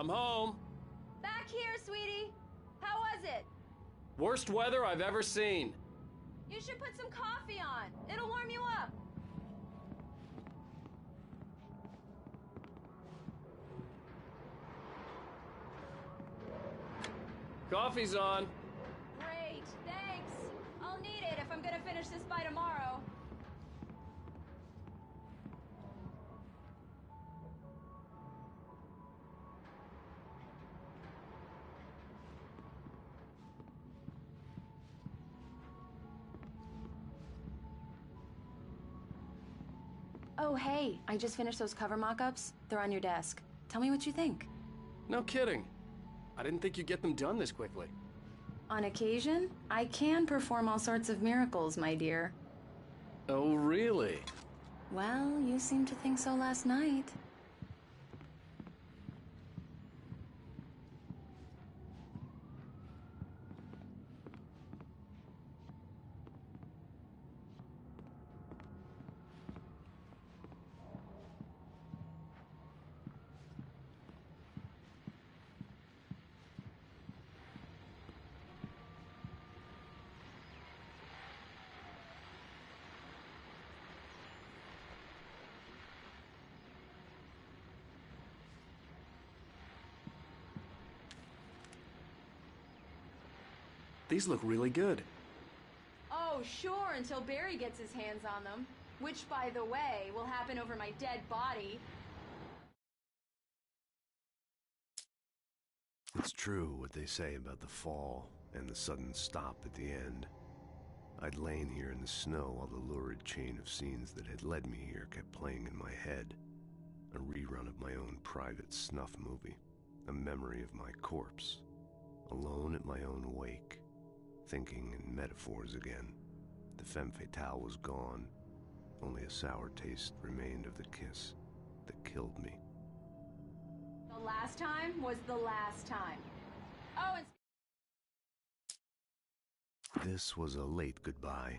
I'm home. Back here, sweetie. How was it? Worst weather I've ever seen. You should put some coffee on. It'll warm you up. Coffee's on. Great, thanks. I'll need it if I'm gonna finish this by tomorrow. Oh, hey, I just finished those cover mock-ups. They're on your desk. Tell me what you think. No kidding. I didn't think you'd get them done this quickly. On occasion, I can perform all sorts of miracles, my dear. Oh, really? Well, you seemed to think so last night. These look really good. Oh, sure, until Barry gets his hands on them. Which, by the way, will happen over my dead body. It's true what they say about the fall and the sudden stop at the end. I'd lain here in the snow while the lurid chain of scenes that had led me here kept playing in my head. A rerun of my own private snuff movie. A memory of my corpse. Alone at my own wake. Thinking in metaphors again. The femme fatale was gone. Only a sour taste remained of the kiss that killed me. The last time was the last time. Oh, and... This was a late goodbye.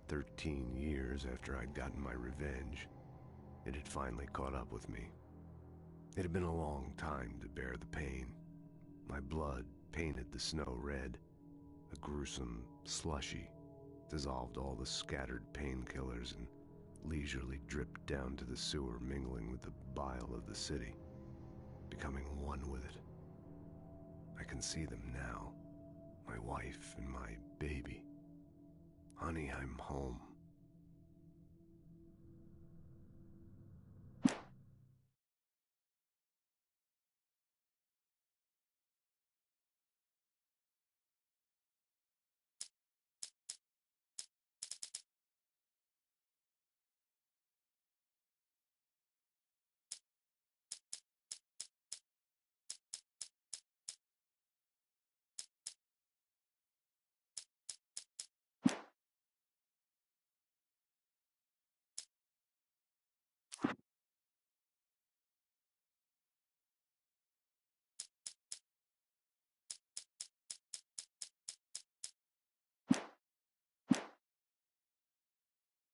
13 years after I'd gotten my revenge. It had finally caught up with me. It had been a long time to bear the pain. My blood painted the snow red. A gruesome slushy dissolved all the scattered painkillers and leisurely dripped down to the sewer, mingling with the bile of the city, becoming one with it. I can see them now, my wife and my baby. Honey, I'm home.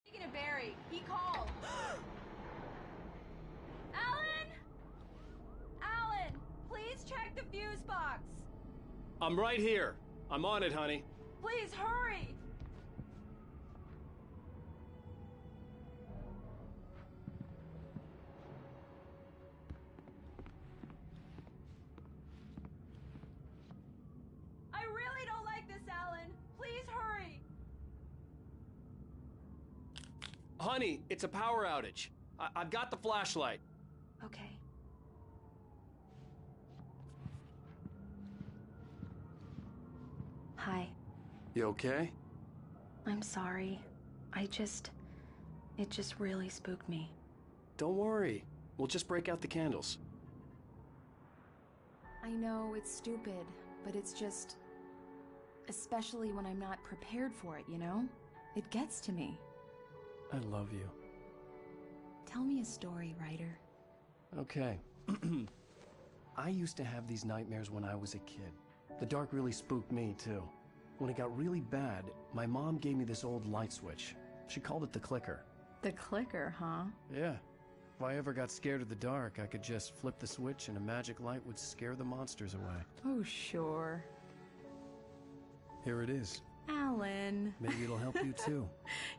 Speaking of Barry, he called. Alan! Alan, please check the fuse box. I'm right here. I'm on it, honey. Please hurry. I really don't like this, Alan. Please hurry. Honey, it's a power outage. I've got the flashlight. Okay. Hi. You okay? I'm sorry. It just really spooked me. Don't worry. We'll just break out the candles. I know it's stupid, but it's just... especially when I'm not prepared for it, you know? It gets to me. I love you. Tell me a story, writer. Okay. I used to have these nightmares when I was a kid. The dark really spooked me, too. When it got really bad, my mom gave me this old light switch. She called it the clicker. The clicker, huh? Yeah. If I ever got scared of the dark, I could just flip the switch and a magic light would scare the monsters away. Oh, sure. Here it is. Alan. Maybe it'll help you too.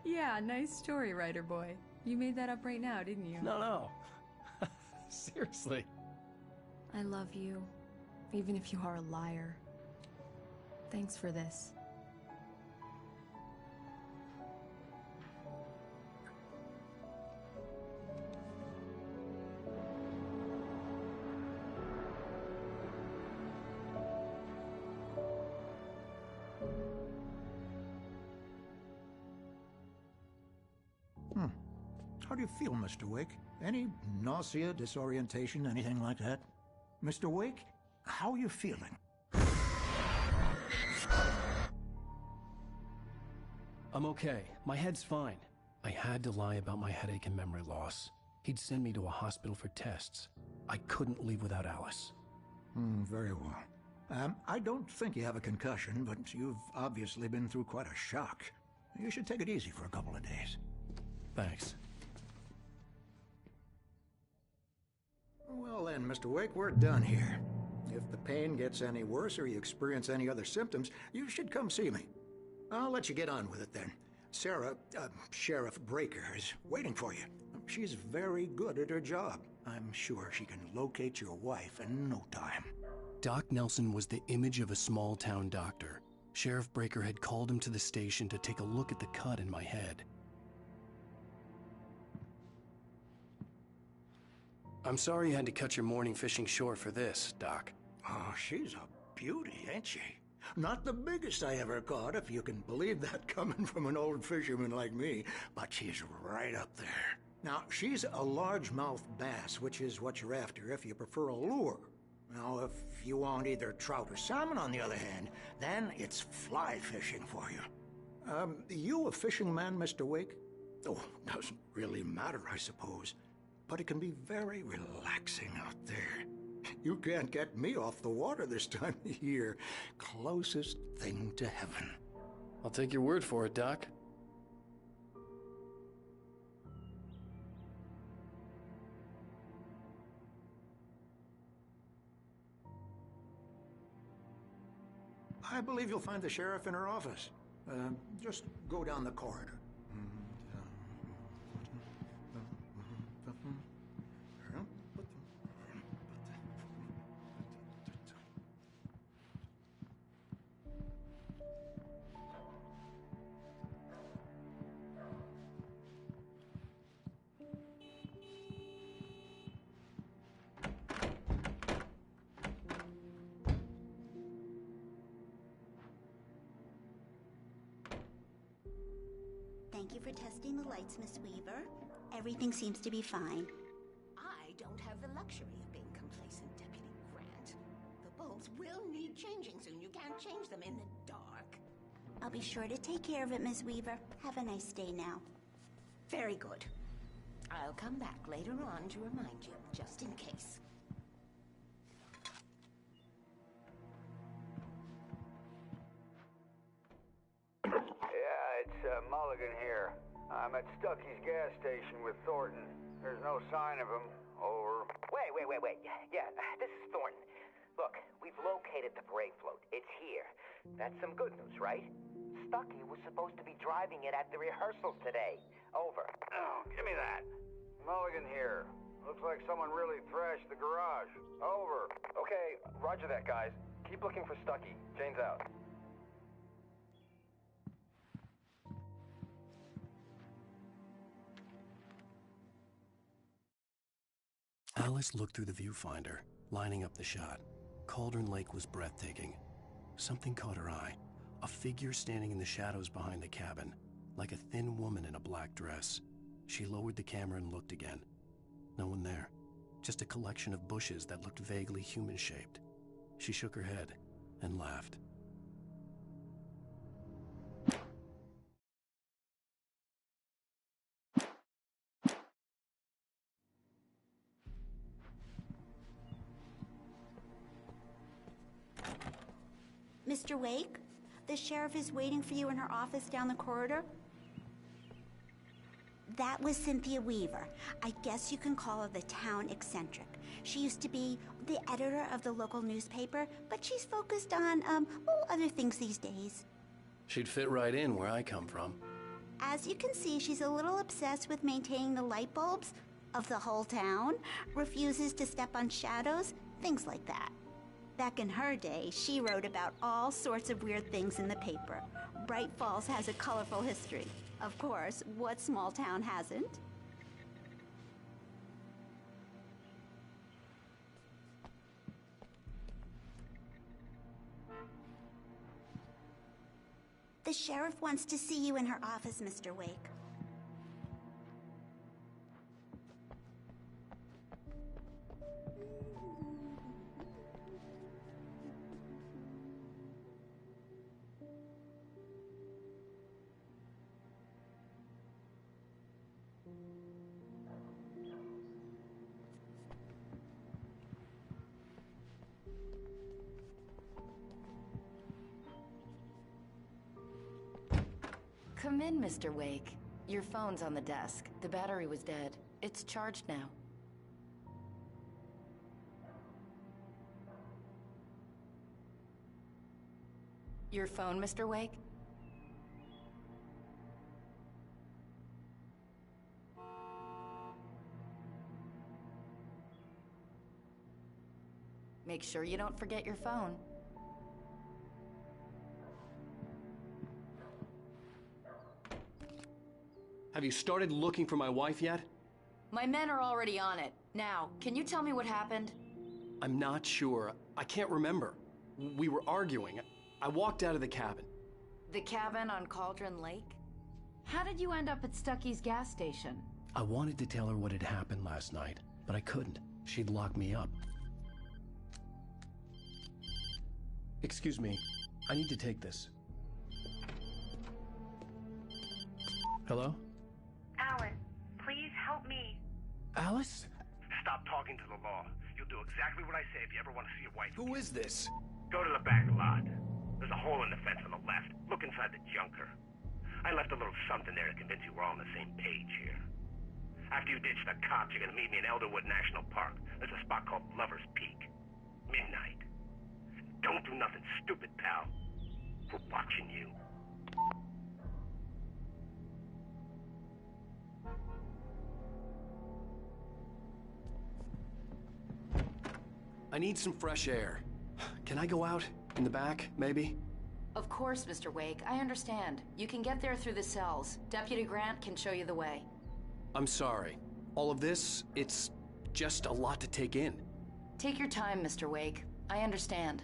Yeah, nice story, writer boy. You made that up right now, didn't you? No. Seriously. I love you, even if you are a liar. Thanks for this. How do you feel, Mr. Wake? Any nausea, disorientation, anything like that? Mr. Wake, how are you feeling? I'm okay. My head's fine. I had to lie about my headache and memory loss. He'd send me to a hospital for tests. I couldn't leave without Alice. Very well. I don't think you have a concussion, but you've obviously been through quite a shock. You should take it easy for a couple of days. Thanks. Well then, Mr. Wake, we're done here. If the pain gets any worse or you experience any other symptoms, you should come see me. I'll let you get on with it then. Sarah, Sheriff Breaker, is waiting for you. She's very good at her job. I'm sure she can locate your wife in no time. Doc Nelson was the image of a small-town doctor. Sheriff Breaker had called him to the station to take a look at the cut in my head. I'm sorry you had to cut your morning fishing short for this, Doc. Oh, she's a beauty, ain't she? Not the biggest I ever caught, if you can believe that coming from an old fisherman like me, but she's right up there. Now, she's a largemouth bass, which is what you're after if you prefer a lure. Now, if you want either trout or salmon, on the other hand, then it's fly fishing for you. You a fishing man, Mr. Wake? Oh, doesn't really matter, I suppose. But it can be very relaxing out there. You can't get me off the water this time of year. Closest thing to heaven. I'll take your word for it, Doc. I believe you'll find the sheriff in her office. Just go down the corridor. Thank you for testing the lights, Miss Weaver. Everything seems to be fine. I don't have the luxury of being complacent, Deputy Grant. The bulbs will need changing soon. You can't change them in the dark. I'll be sure to take care of it, Miss Weaver. Have a nice day now. Very good. I'll come back later on to remind you, just in case. Mulligan here. I'm at Stucky's gas station with Thornton. There's no sign of him. Over. Wait. Yeah, this is Thornton. Look, we've located the parade float. It's here. That's some good news, right? Stucky was supposed to be driving it at the rehearsals today. Over. Oh, give me that. Mulligan here. Looks like someone really thrashed the garage. Over. Okay, roger that, guys. Keep looking for Stucky. Jane's out. Alice looked through the viewfinder, lining up the shot. Cauldron Lake was breathtaking. Something caught her eye. A figure standing in the shadows behind the cabin, like a thin woman in a black dress. She lowered the camera and looked again. No one there. Just a collection of bushes that looked vaguely human-shaped. She shook her head and laughed. Mr. Wake, the sheriff is waiting for you in her office down the corridor. That was Cynthia Weaver. I guess you can call her the town eccentric. She used to be the editor of the local newspaper, but she's focused on, other things these days. She'd fit right in where I come from. As you can see, she's a little obsessed with maintaining the light bulbs of the whole town, refuses to step on shadows, things like that. Back in her day, she wrote about all sorts of weird things in the paper. Bright Falls has a colorful history. Of course, what small town hasn't? The sheriff wants to see you in her office, Mr. Wake. Come in, Mr. Wake. Your phone's on the desk. The battery was dead. It's charged now. Your phone, Mr. Wake? Make sure you don't forget your phone. Have you started looking for my wife yet? My men are already on it. Now, can you tell me what happened? I'm not sure. I can't remember. We were arguing. I walked out of the cabin. The cabin on Cauldron Lake? How did you end up at Stucky's gas station? I wanted to tell her what had happened last night, but I couldn't. She'd lock me up. Excuse me. I need to take this. Hello? Alan, please help me. Alice? Stop talking to the law. You'll do exactly what I say if you ever want to see your wife. Who is this? Go to the back lot. There's a hole in the fence on the left. Look inside the junker. I left a little something there to convince you we're all on the same page here. After you ditch the cops, you're gonna meet me in Elderwood National Park. There's a spot called Lover's Peak. Midnight. Don't do nothing stupid, pal. We're watching you. I need some fresh air. Can I go out? In the back, maybe? Of course, Mr. Wake. I understand. You can get there through the cells. Deputy Grant can show you the way. I'm sorry. All of this, it's just a lot to take in. Take your time, Mr. Wake. I understand.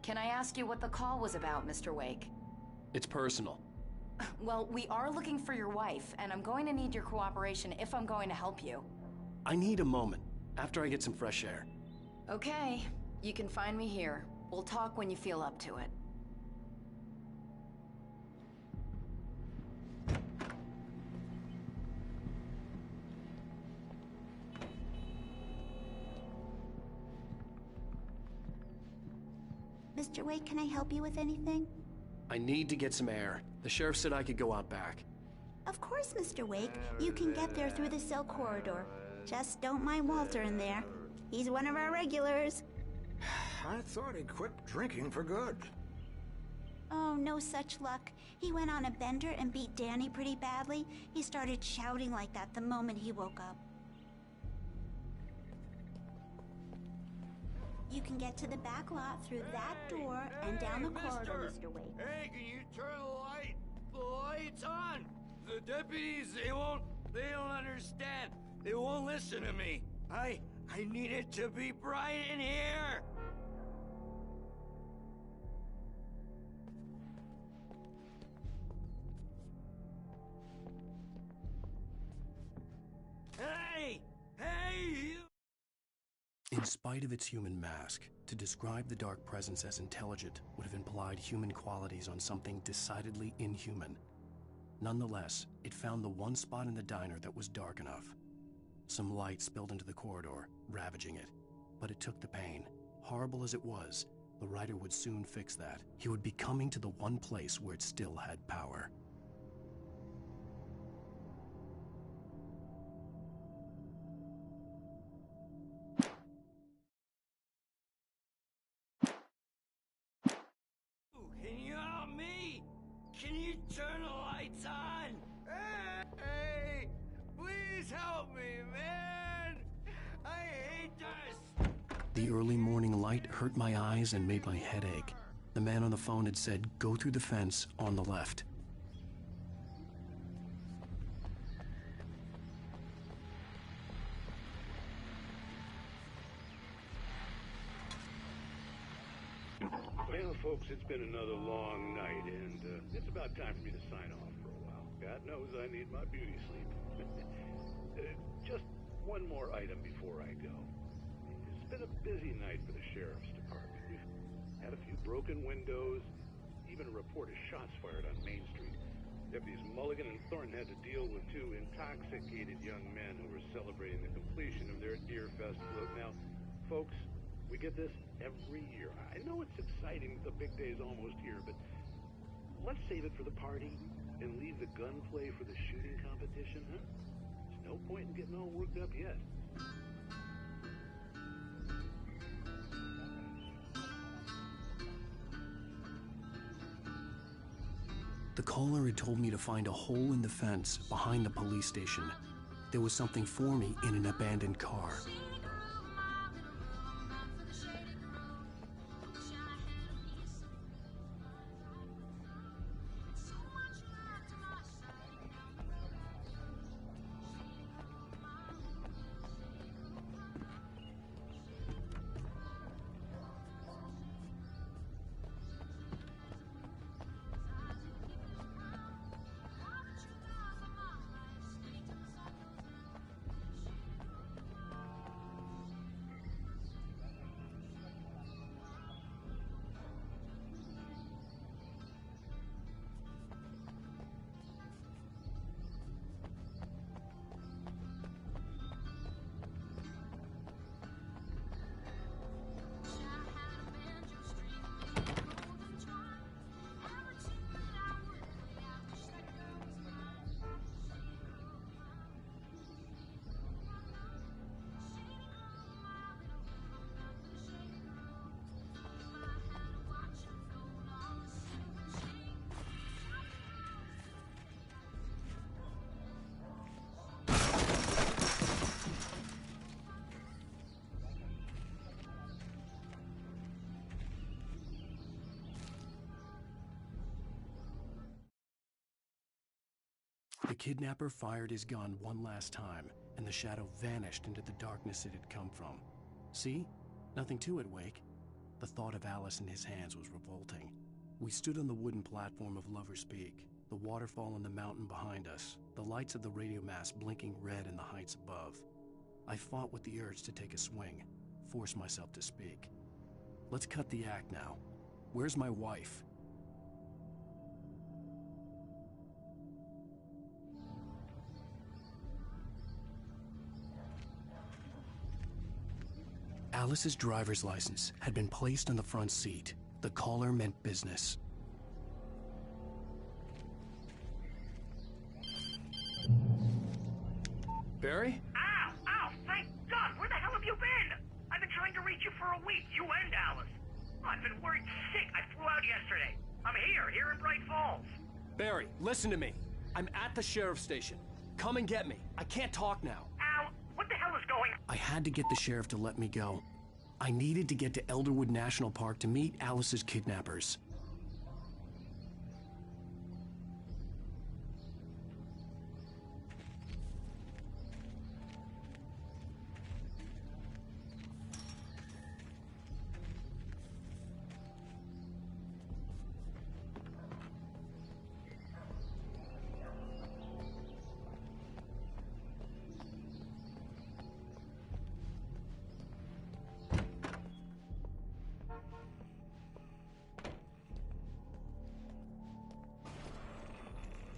Can I ask you what the call was about, Mr. Wake? It's personal. Well, we are looking for your wife, and I'm going to need your cooperation if I'm going to help you. I need a moment, after I get some fresh air. Okay. You can find me here. We'll talk when you feel up to it. Mr. Wake, can I help you with anything? I need to get some air. The sheriff said I could go out back. Of course, Mr. Wake. You can get there through the cell corridor. Just don't mind Walter in there. He's one of our regulars. I thought he quit drinking for good. Oh, no such luck. He went on a bender and beat Danny pretty badly. He started shouting like that the moment he woke up. You can get to the back lot through that door and down the corridor, Mr. Wake. Hey, can you turn the light? The light's on! The deputies, they don't understand. They won't listen to me. I need it to be bright in here! Hey! Hey, you! In spite of its human mask, to describe the Dark Presence as intelligent would have implied human qualities on something decidedly inhuman. Nonetheless, it found the one spot in the diner that was dark enough. Some light spilled into the corridor, ravaging it. But it took the pain. Horrible as it was, the writer would soon fix that. He would be coming to the one place where it still had power. Please help me, man! I hate this! The early morning light hurt my eyes and made my head ache. The man on the phone had said, go through the fence on the left. Well, folks, it's been another long night, and it's about time for me to sign off for a while. God knows I need my beauty sleep. Just one more item before I go. It's been a busy night for the Sheriff's Department. We've had a few broken windows, even a report of shots fired on Main Street. Deputies Mulligan and Thornton had to deal with two intoxicated young men who were celebrating the completion of their Deerfest float. Now, folks, we get this every year. I know it's exciting that the big day is almost here, but let's save it for the party and leave the gunplay for the shooting competition, huh? There's no point in getting all worked up yet. The caller had told me to find a hole in the fence behind the police station. There was something for me in an abandoned car. The kidnapper fired his gun one last time, and the shadow vanished into the darkness it had come from. See? Nothing to it, Wake. The thought of Alice in his hands was revolting. We stood on the wooden platform of Lover's Peak, the waterfall on the mountain behind us, the lights of the radio mast blinking red in the heights above. I fought with the urge to take a swing, force myself to speak. Let's cut the act now. Where's my wife? Alice's driver's license had been placed on the front seat. The caller meant business. Barry? Ow! Ow! Thank God! Where the hell have you been? I've been trying to reach you for a week, you and Alice. I've been worried sick. I flew out yesterday. I'm here in Bright Falls. Barry, listen to me. I'm at the sheriff's station. Come and get me. I can't talk now. Ow! What the hell is going on? I had to get the sheriff to let me go. I needed to get to Elderwood National Park to meet Alice's kidnappers.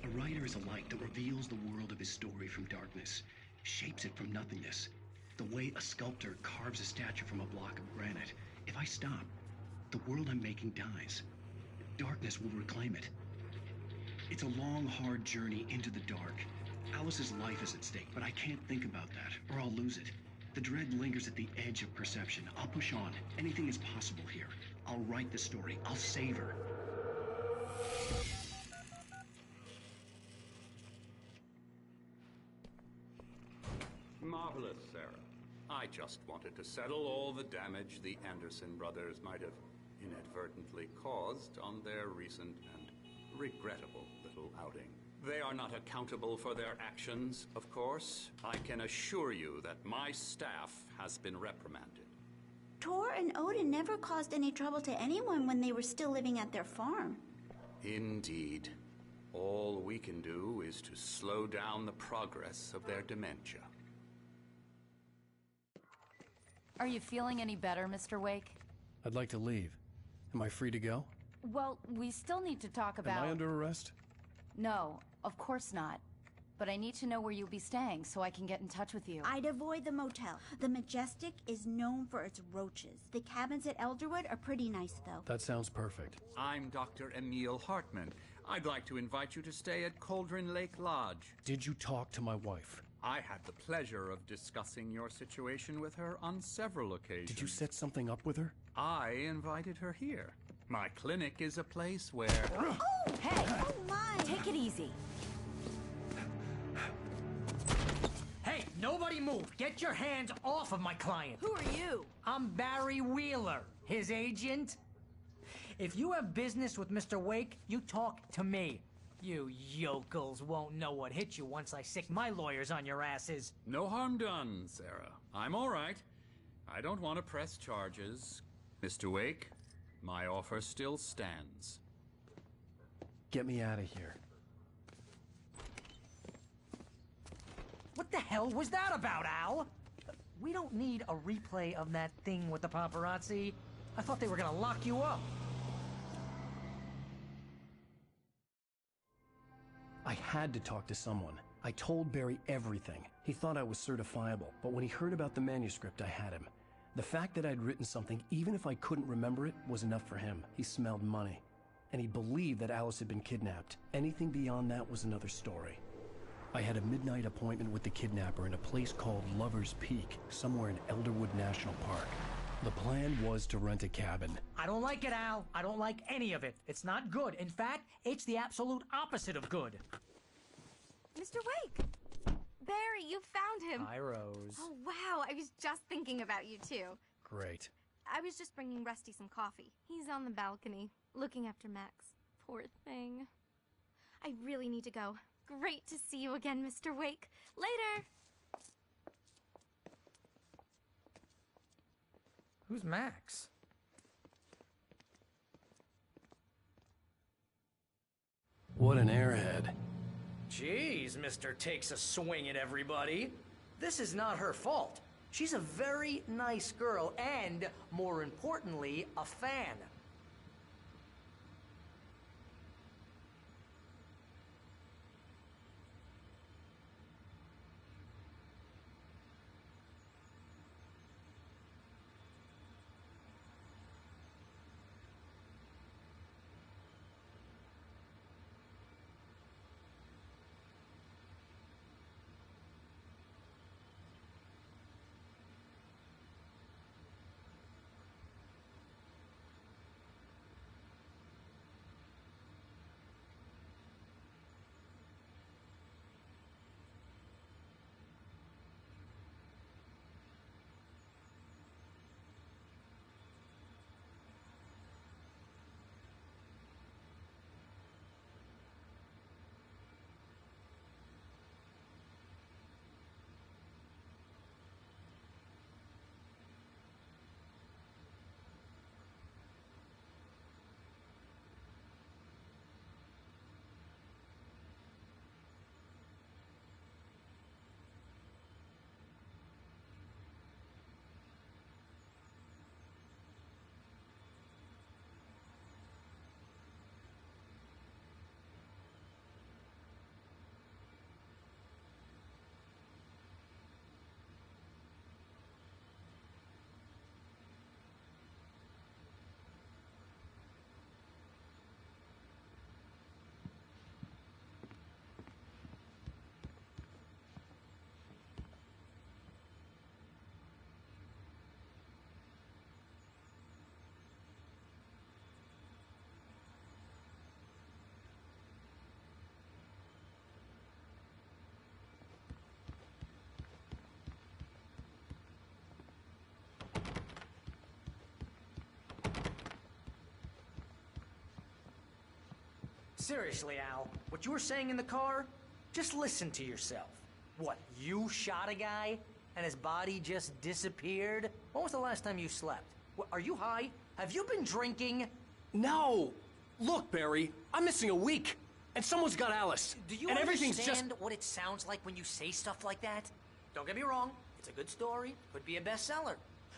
A writer is a light that reveals the world of his story from darkness, shapes it from nothingness. The way a sculptor carves a statue from a block of granite. If I stop, the world I'm making dies. Darkness will reclaim it. It's a long, hard journey into the dark. Alice's life is at stake, but I can't think about that, or I'll lose it. The dread lingers at the edge of perception. I'll push on. Anything is possible here. I'll write the story. I'll save her. marvelous, Sarah. I just wanted to settle all the damage the Anderson brothers might have inadvertently caused on their recent and regrettable little outing. They are not accountable for their actions, of course. I can assure you that my staff has been reprimanded. Tor and Odin never caused any trouble to anyone when they were still living at their farm. Indeed. All we can do is to slow down the progress of their dementia. Are you feeling any better, Mr. Wake? I'd like to leave. Am I free to go? Well, we still need to talk about... Am I under arrest? No, of course not. But I need to know where you'll be staying so I can get in touch with you. I'd avoid the motel. The Majestic is known for its roaches. The cabins at Elderwood are pretty nice, though. That sounds perfect. I'm Dr. Emil Hartman. I'd like to invite you to stay at Cauldron Lake Lodge. Did you talk to my wife? I had the pleasure of discussing your situation with her on several occasions. Did you set something up with her? I invited her here. My clinic is a place where... Oh! Hey! Oh, my! Take it easy. Hey, nobody move! Get your hands off of my client! Who are you? I'm Barry Wheeler, his agent. If you have business with Mr. Wake, you talk to me. You yokels won't know what hit you once I sick my lawyers on your asses. No harm done, Sarah. I'm all right. I don't want to press charges. Mr. Wake, my offer still stands. Get me out of here. What the hell was that about, Al? We don't need a replay of that thing with the paparazzi. I thought they were gonna lock you up. I had to talk to someone. I told Barry everything. He thought I was certifiable, but when he heard about the manuscript, I had him. The fact that I'd written something, even if I couldn't remember it, was enough for him. He smelled money. And he believed that Alice had been kidnapped. Anything beyond that was another story. I had a midnight appointment with the kidnapper in a place called Lover's Peak, somewhere in Elderwood National Park. The plan was to rent a cabin. I don't like it, Al. I don't like any of it. It's not good. In fact, it's the absolute opposite of good. Mr. Wake! Barry, you found him! Hi, Rose. Oh, wow. I was just thinking about you, too. Great. I was just bringing Rusty some coffee. He's on the balcony, looking after Max. Poor thing. I really need to go. Great to see you again, Mr. Wake. Later! Who's Max? What an airhead. Jeez, Mr. Takes a swing at everybody. This is not her fault. She's a very nice girl and, more importantly, a fan. Seriously, Al, what you were saying in the car, just listen to yourself. What, you shot a guy and his body just disappeared? When was the last time you slept? What, are you high? Have you been drinking? No! Look, Barry, I'm missing a week, and someone's got Alice. Do you and everything's understand just... what it sounds like when you say stuff like that? Don't get me wrong, it's a good story, could be a bestseller.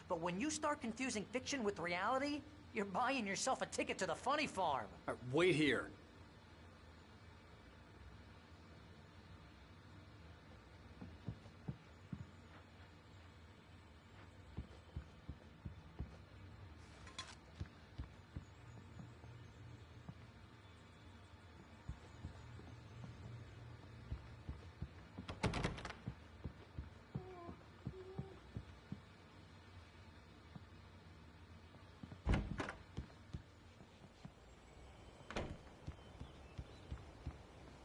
But when you start confusing fiction with reality, you're buying yourself a ticket to the funny farm. Wait here.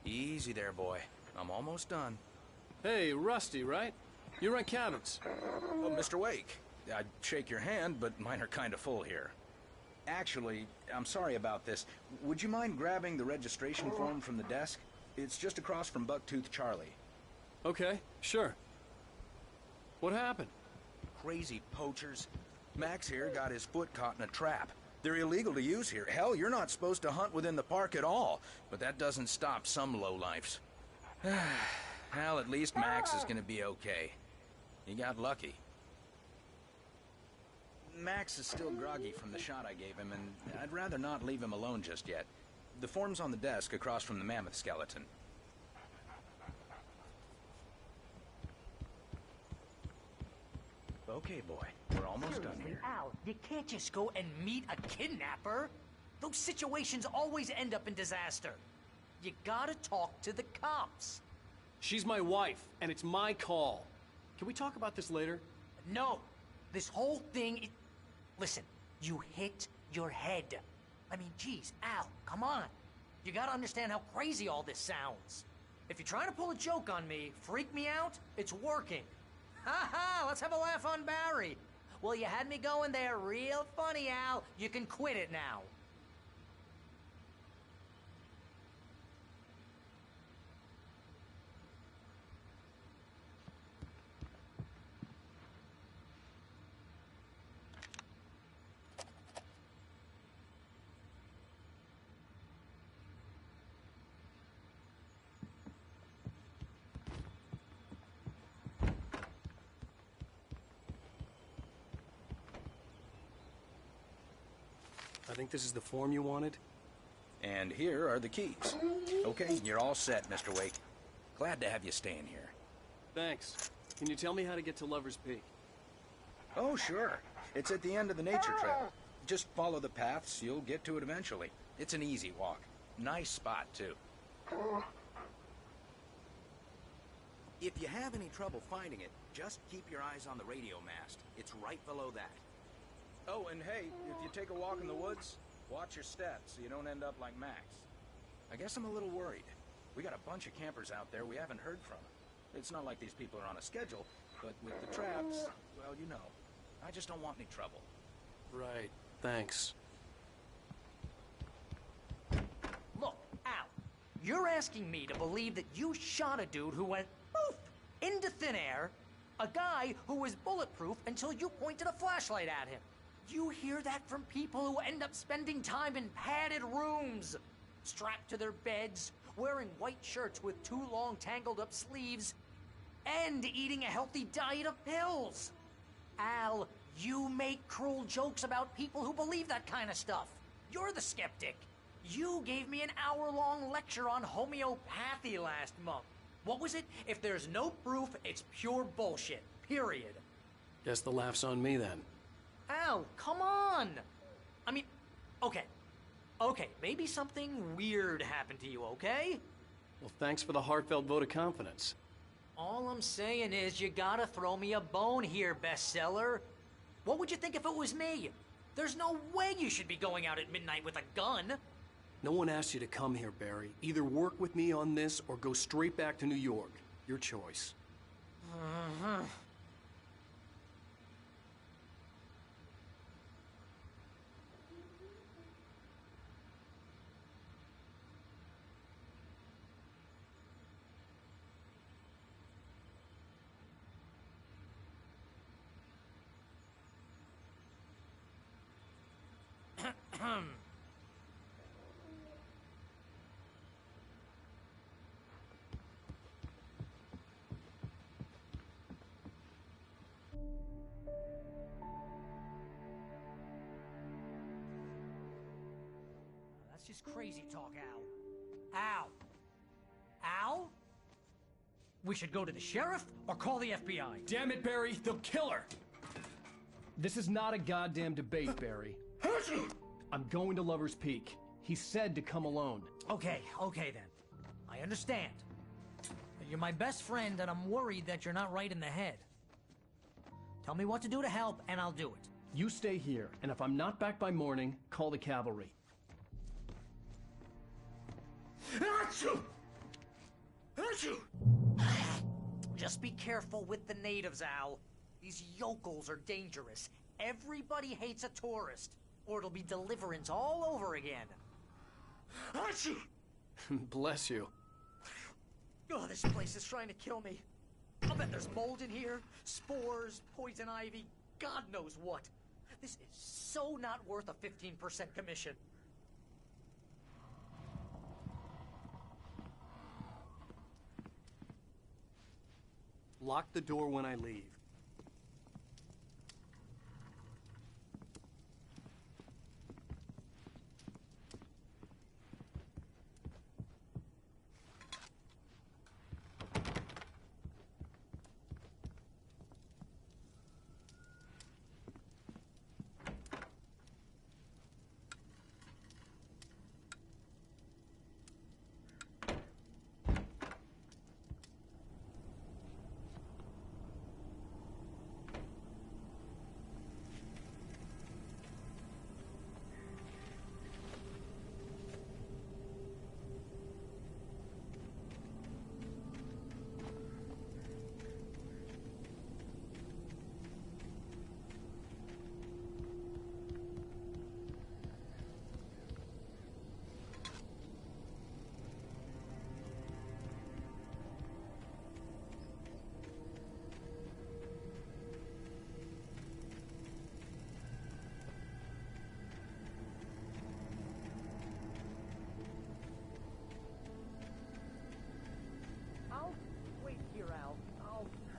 Easy there, boy. I'm almost done. Hey, Rusty, right? You rent cabins. Oh, Mr. Wake. I'd shake your hand, but mine are kind of full here. Actually, I'm sorry about this. Would you mind grabbing the registration form from the desk? It's just across from Bucktooth Charlie. Okay, sure. What happened? Crazy poachers. Max here got his foot caught in a trap. They're illegal to use here. Hell, you're not supposed to hunt within the park at all. But that doesn't stop some lowlifes. Well, at least Max is gonna be okay. He got lucky. Max is still groggy from the shot I gave him, and I'd rather not leave him alone just yet. The form's on the desk across from the mammoth skeleton. Okay, boy. We're almost done here. Al, you can't just go and meet a kidnapper. Those situations always end up in disaster. You gotta talk to the cops. She's my wife, and it's my call. Can we talk about this later? No. This whole thing... Listen, you hit your head. I mean, geez, Al, come on. You gotta understand how crazy all this sounds. If you're trying to pull a joke on me, freak me out, it's working. Ha ha, let's have a laugh on Barry. Well, you had me going there real funny, Al. You can quit it now. I think this is the form you wanted. And here are the keys. Okay, you're all set, Mr. Wake. Glad to have you staying here. Thanks. Can you tell me how to get to Lover's Peak? Oh, sure. It's at the end of the nature trail. Just follow the paths, you'll get to it eventually. It's an easy walk. Nice spot, too. If you have any trouble finding it, just keep your eyes on the radio mast. It's right below that. Oh, and hey, if you take a walk in the woods, watch your steps so you don't end up like Max. I guess I'm a little worried. We got a bunch of campers out there we haven't heard from. It's not like these people are on a schedule, but with the traps, well, you know. I just don't want any trouble. Right. Thanks. Look, Al, you're asking me to believe that you shot a dude who went poof into thin air, a guy who was bulletproof until you pointed a flashlight at him. You hear that from people who end up spending time in padded rooms, strapped to their beds, wearing white shirts with too long tangled up sleeves, and eating a healthy diet of pills. Al, you make cruel jokes about people who believe that kind of stuff. You're the skeptic. You gave me an hour-long lecture on homeopathy last month. What was it? If there's no proof, it's pure bullshit. Period. Guess the laugh's on me then. Al, come on! I mean, okay, maybe something weird happened to you, okay? Well, thanks for the heartfelt vote of confidence. All I'm saying is you gotta throw me a bone here, bestseller. What would you think if it was me? There's no way you should be going out at midnight with a gun. No one asked you to come here, Barry. Either work with me on this or go straight back to New York. Your choice. That's just crazy talk, Al. Al! Al? We should go to the sheriff or call the FBI. Damn it, Barry, they'll kill her! This is not a goddamn debate, Barry. I'm going to Lover's Peak. He said to come alone. Okay then. I understand. You're my best friend, and I'm worried that you're not right in the head. Tell me what to do to help, and I'll do it. You stay here, and if I'm not back by morning, call the cavalry. Achoo! Achoo! Just be careful with the natives, Al. These yokels are dangerous. Everybody hates a tourist, or it'll be deliverance all over again. Achoo! Bless you. Oh, this place is trying to kill me. I'll bet there's mold in here, spores, poison ivy, God knows what. This is so not worth a 15% commission. Lock the door when I leave.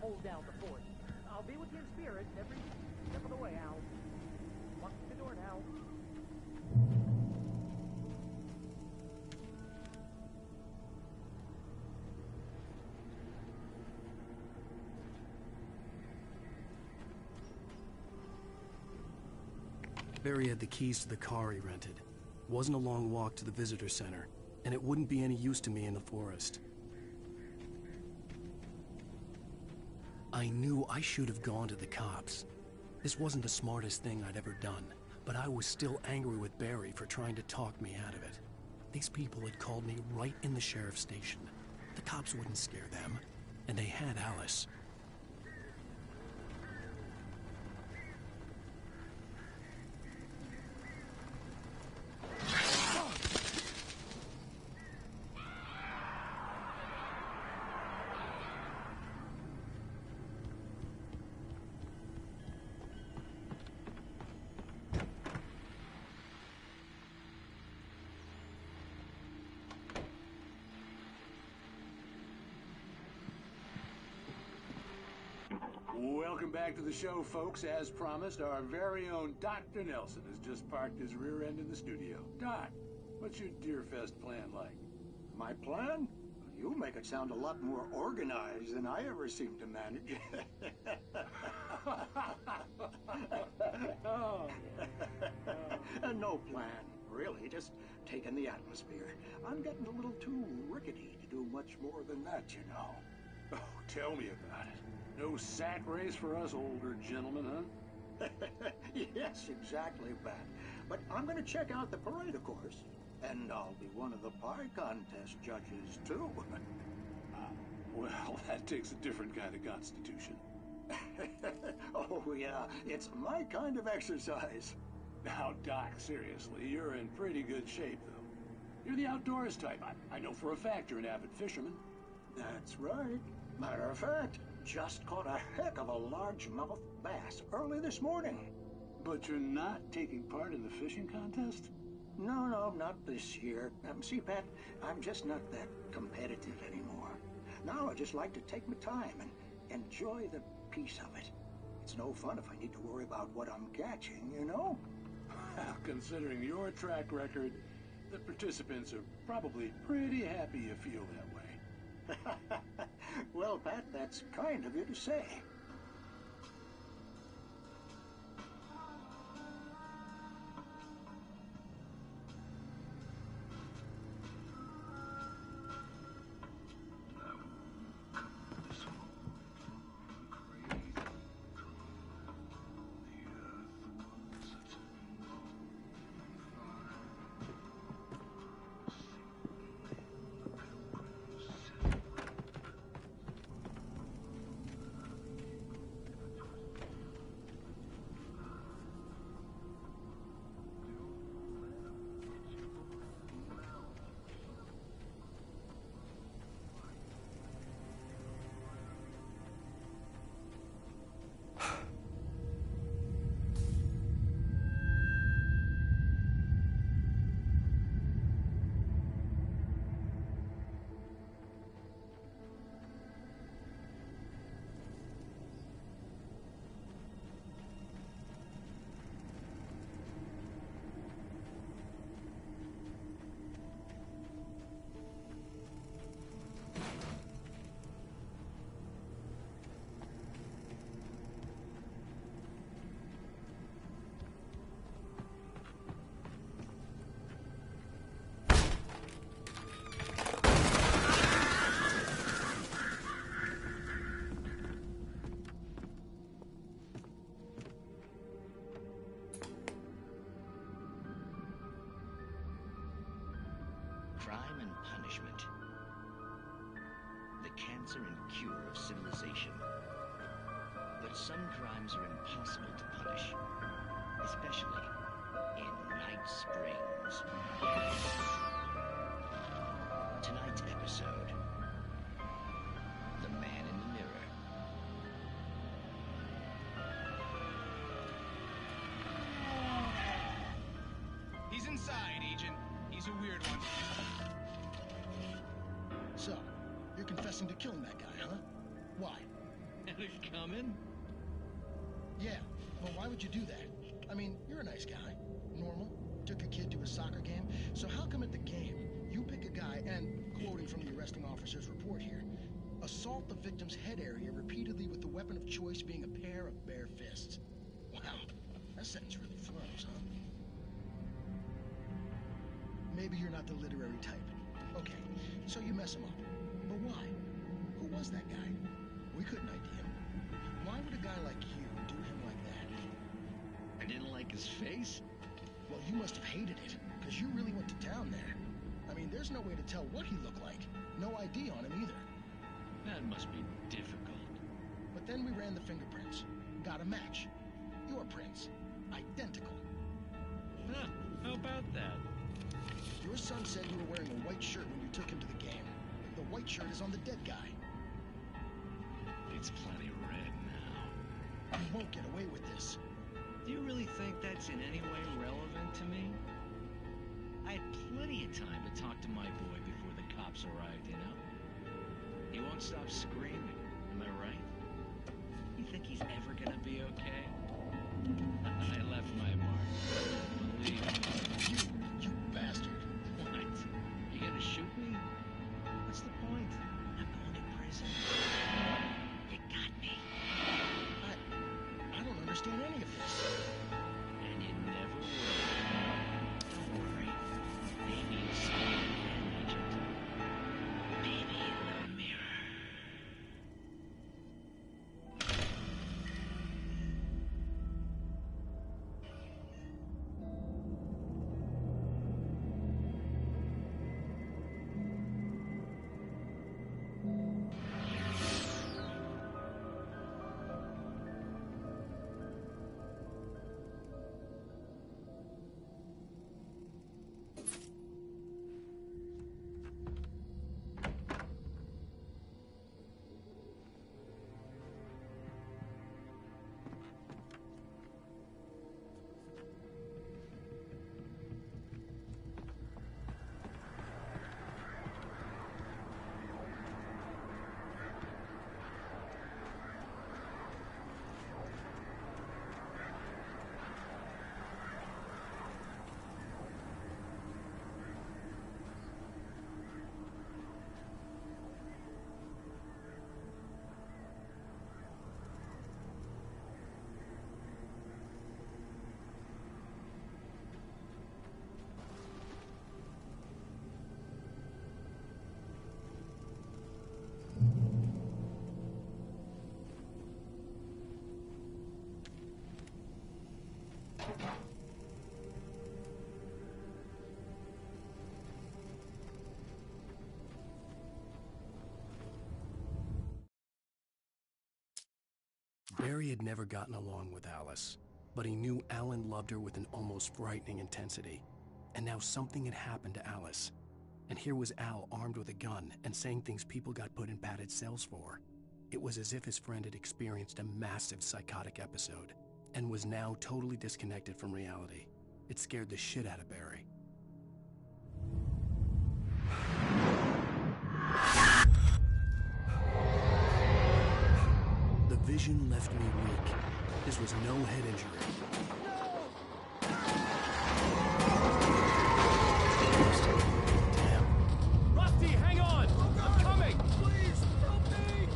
Hold down the fort. I'll be with you in spirit every step of the way, Al. Lock the door now. Barry had the keys to the car he rented. It wasn't a long walk to the visitor center, and it wouldn't be any use to me in the forest. I knew I should have gone to the cops. This wasn't the smartest thing I'd ever done, but I was still angry with Barry for trying to talk me out of it. These people had called me right in the sheriff's station. The cops wouldn't scare them, and they had Alice. Welcome back to the show, folks. As promised, our very own Dr. Nelson has just parked his rear end in the studio. Doc, what's your Deerfest plan like? My plan? You make it sound a lot more organized than I ever seem to manage. No plan, really. Just taking the atmosphere. I'm getting a little too rickety to do much more than that, you know. Oh, tell me about it. No sack race for us older gentlemen, huh? Yes, exactly, Bat. But I'm going to check out the parade, of course. And I'll be one of the pie contest judges, too. Well, that takes a different kind of constitution. Oh, yeah. It's my kind of exercise. Now, Doc, seriously, you're in pretty good shape, though. You're the outdoors type. I know for a fact you're an avid fisherman. That's right. Matter of fact, just caught a heck of a largemouth bass early this morning. But you're not taking part in the fishing contest? No, not this year. See, Pat, I'm just not that competitive anymore. Now I just like to take my time and enjoy the peace of it. It's no fun if I need to worry about what I'm catching, you know? Considering your track record, the participants are probably pretty happy you feel that way. Well, Pat, that's kind of you to say. Crime and punishment. The cancer and cure of civilization. But some crimes are impossible to punish, especially in Night Springs. Tonight's episode, The Man in the Mirror. He's inside, Agent. He's a weird one. So, you're confessing to killing that guy, huh? Why? Had it coming? Yeah, but why would you do that? I mean, you're a nice guy. Normal. Took a kid to a soccer game. So how come at the game, you pick a guy and, quoting from the arresting officer's report here, assault the victim's head area repeatedly with the weapon of choice being a pair of bare fists? Wow, that sentence really flows, huh? Maybe you're not the literary type. Okay, so you mess him up. But why? Who was that guy? We couldn't ID him. Why would a guy like you do him like that? I didn't like his face? Well, you must have hated it, because you really went to town there. I mean, there's no way to tell what he looked like. No ID on him either. That must be difficult. But then we ran the fingerprints. Got a match. Your prints. Identical. Huh, how about that? Your son said you were wearing a white shirt when you took him to the game. The white shirt is on the dead guy. It's plenty red now. You won't get away with this. Do you really think that's in any way relevant to me? I had plenty of time to talk to my boy before the cops arrived, you know? He won't stop screaming, am I right? You think he's ever gonna be okay? I left my mark. Believe me. You bastard. What? You gonna shoot me? What's the point? I'm going to prison. You got me. I don't understand any of this. And you never will. Don't worry. Maybe you'll see me again, Agent. Maybe in the mirror. Barry had never gotten along with Alice, but he knew Alan loved her with an almost frightening intensity. And now something had happened to Alice. And here was Al armed with a gun and saying things people got put in padded cells for. It was as if his friend had experienced a massive psychotic episode and was now totally disconnected from reality. It scared the shit out of Barry. The vision left me weak. This was no head injury. Damn. Rusty, hang on! I'm coming! Please, help me!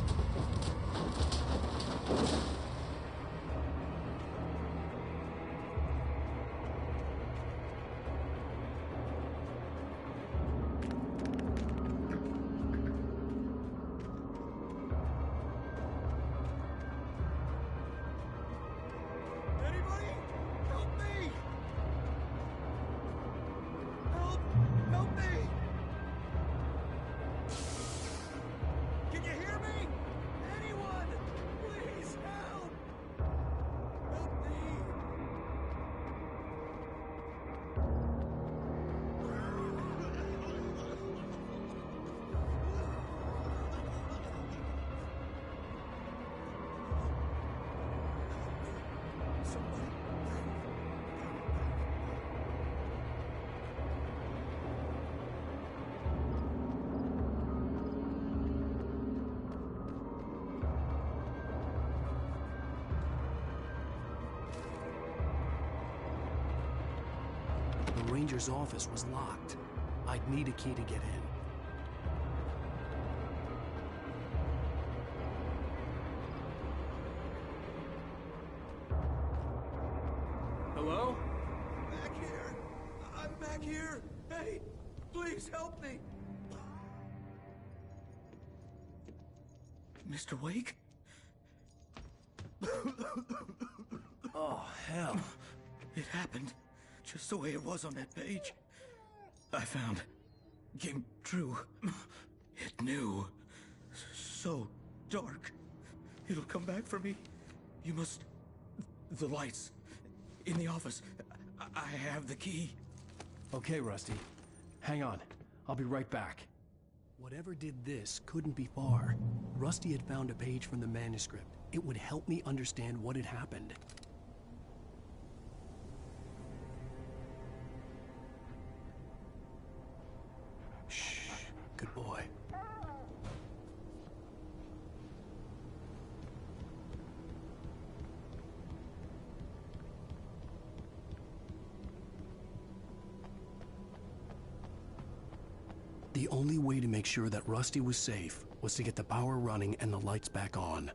Anybody? Help me! Help! Help me! Can you hear me? Anyone? Please help! Help me! The ranger's office was locked. I'd need a key to get in. Hello? Back here! I'm back here! Hey! Please help me! Mr. Wake? Oh, hell. It happened just the way it was on that page. I found. Came true. It knew. So dark. It'll come back for me. You must... The lights. In the office. I have the key. Okay, Rusty. Hang on. I'll be right back. Whatever did this couldn't be far. Rusty had found a page from the manuscript. It would help me understand what had happened. Shh. Good boy. The only way to make sure that Rusty was safe was to get the power running and the lights back on.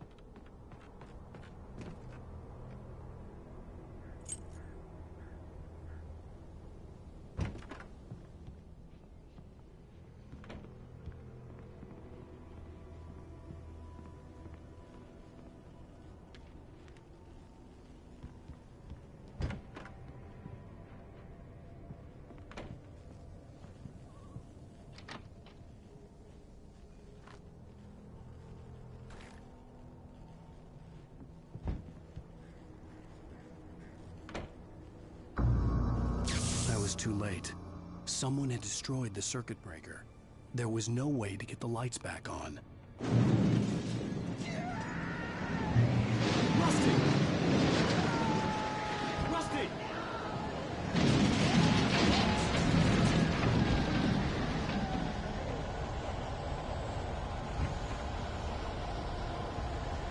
Too late. Someone had destroyed the circuit breaker. There was no way to get the lights back on. Rusty! Rusty!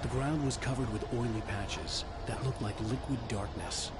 The ground was covered with oily patches that looked like liquid darkness.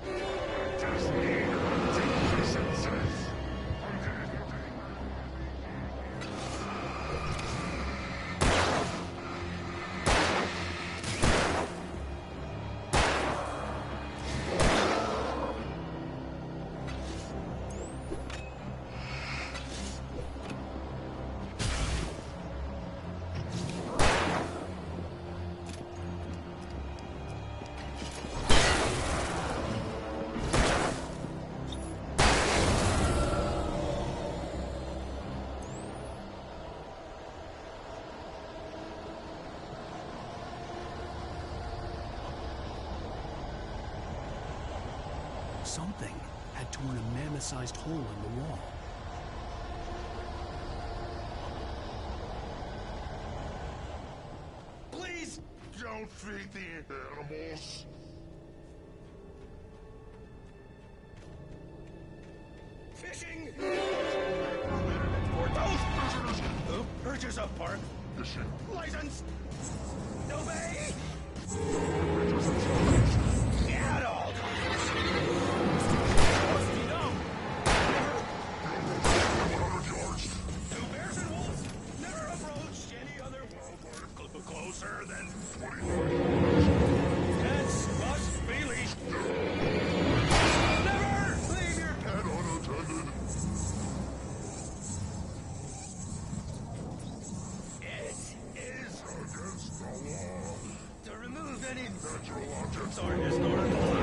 Something had torn a mammoth-sized hole in the wall. Please don't feed the animals. Fishing! Who purchase a park? Fishing. License! Obey! At all times! Must be known! 100 yards. Two bears and wolves never approached any other wildlife closer than 25 yards. Pets must be leashed. Never leave your pet unattended. It is against the law to remove any natural objects or historical